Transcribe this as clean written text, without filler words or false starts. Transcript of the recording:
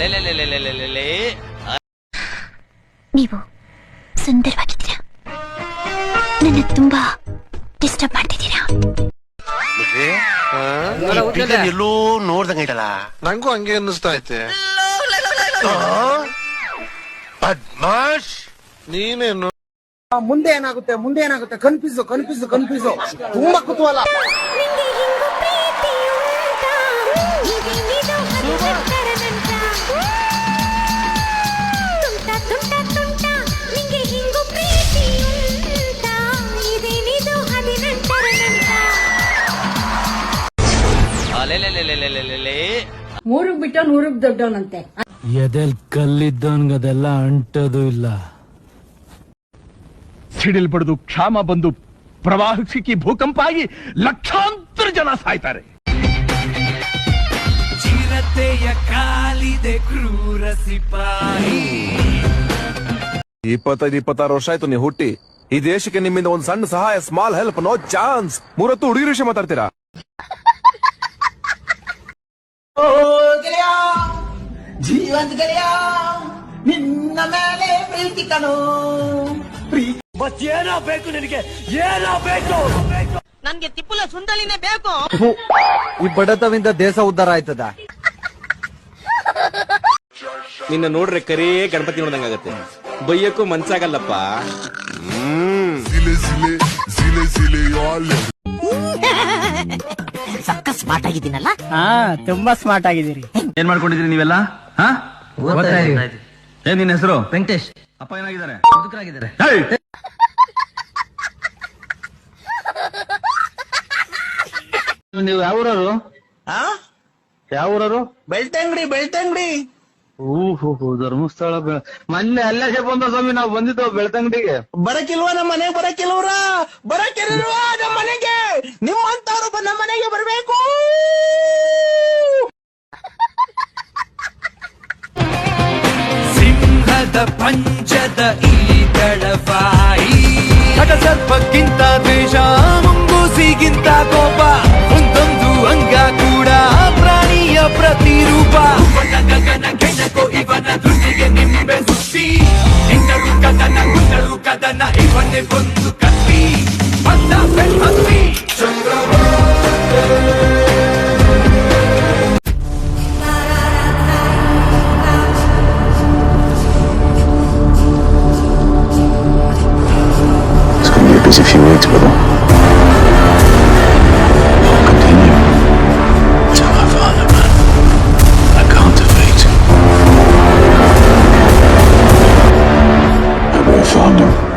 ಅಲೆಲೆಲೆಲೆಲೆಲೆಲೆ. ನೀವು ಸುಂದರವಾಗಿದ್ದೀರಾ, ನನ್ನ ತುಂಬಾ ಡಿಸ್ಟರ್ಬ್ ಮಾಡ್ತಿದ್ದೀರಾ. ಎಲ್ಲೋ ನೋಡ್ದಂಗೈತಲ್ಲ, ನಂಗೂ ಹಂಗೆ ಅನ್ನಿಸ್ತಾ ಐತೆ. ಬದ್ಮಾಶ್ ನೀನೇನು ಮುಂದೆ ಏನಾಗುತ್ತೆ ಕನ್ಫ್ಯೂಸ್ ತುಂಬಾ ಕುತೂಹಲ. ಅಲೆಲೆಲೆಲೆಲೆಲೆಲೆ. ಮೂರಕ್ ಬಿಟ್ಟ ನೂರಕ್ ದೊಡ್ಡವನಂತೆ. ಎದೆಲ್ ಕಲ್ಲಿದ್ದವನ್ಗದೆಲ್ಲ ಅಂಟೋದು ಇಲ್ಲ. ಸಿಡಿಲ್ ಬಡಿದು ಕ್ಷಾಮ ಬಂದು ಪ್ರವಾಹ ಸಿಕ್ಕಿ ಭೂಕಂಪ ಆಗಿ ಲಕ್ಷಾಂತರ ಜನ ಸಾಯ್ತಾರೆ. ಚಿರತೆಯ ಕಾಲಿದೆ ಕ್ರೂರ ಸಿಪಾಯಿ. 25-26 ವರ್ಷ ಆಯ್ತು ನೀವು ಹುಟ್ಟಿ. ಈ ದೇಶಕ್ಕೆ ನಿಮ್ಮಿಂದ ಒಂದು ಸಣ್ಣ ಸಹಾಯ, ಸ್ಮಾಲ್ ಹೆಲ್ಪ್, ನೋ ಚಾನ್ಸ್. 30 ಹುಡುಗಿರ ವಿಷಯ ಮಾತಾಡ್ತೀರಾ? ಜೀವಂತ ಗೆಳೆಯ, ನಿನ್ನ ಮೇಲೆ ಪ್ರೀತಿ ಕಣೋ. ಮತ್ತೇನೋ ಬೇಕು ನಿನಗೆ? ಏನೋ ಬೇಕು? ನನ್ಗೆ ತಿಪ್ಪುಲ ಸುಂದಲಿನೇ ಬೇಕು. ಈ ಬಡತವಿಂದ ದೇಶ ಉದ್ಧಾರ ಆಯ್ತದ. ನಿನ್ನ ನೋಡ್ರೆ ಕರೇ ಗಣಪತಿ ನೋಡ್ದಂಗಾಗತ್ತೆ. ಬೈಯಕ್ಕೂ ಮನ್ಸಾಗಲ್ಲಪ್ಪ. ಸಕ್ಕ ಸ್ಮಾರ್ಟ್ ಆಗಿದ್ದೀನಲ್ಲ? ತುಂಬಾ ಸ್ಮಾರ್ಟ್ ಆಗಿದ್ದೀರಿ. ಏನ್ ಮಾಡ್ಕೊಂಡಿದ್ರಿ ನೀವೆಲ್ಲ? ಏನ್ ನಿನ್ನ ಹೆಸರು? ವೆಂಕಟೇಶ್. ಅಪ್ಪ ಏನಾಗಿದ್ದಾರೆ? ಮುದುಕರಾಗಿದ್ದಾರೆ. ನೀವು ಯಾವ ಊರವರು? ಯಾವ ಊರವರು? ಬೆಳ್ತಂಗಡಿ. ಓಹೋ, ಧರ್ಮಸ್ಥಳ. ಮೊನ್ನೆ ಅಲ್ಲೇ ಬಂದ ಸ್ವಾಮಿ, ನಾವು ಬಂದಿದ್ದು ಬೆಳ್ತಂಗಡಿಗೆ. ಬರಕಿಲ್ವಾ ನಮ್ಮ ಮನೆಗೆ? ಬರಕಿಲ್ವಾ ನಮ್ಮ ಮನೆಗೆ? ನಿಮ್ಮಂತವ್ರು ನಮ್ಮ ಮನೆಗೆ ಬರಬೇಕು. ಸಿಂಹದ ಪಂಚದ ಈ ದಳವಾಯಿ, ಸರ್ಪಕ್ಕಿಂತ ದ್ವೇಷ, ಮುಂಗೂಸಿಗಿಂತ ಕೋಪ, ಒಂದೊಂದು ಅಂಗ ಕೂಡ ಪ್ರಾಣಿಯ ಪ್ರತಿರೂಪ. ಗಗನ ಕೆಣಕೋ ಇವನ ದುಡ್ಡಿಗೆ ನಿಂಬೆ ಸುತ್ತಿ, ಹೆಂಗರು ಕದನ ಗುಂಡರು ಕದನ, ಇವನ್ನೇ ಕೊಂದು ಕತ್ತಿ ಬಂದ ಬೆಳ್ಮತ್ತಿ busy few weeks, brother. Continue. Tell my father, man. I can't defeat. I will find him.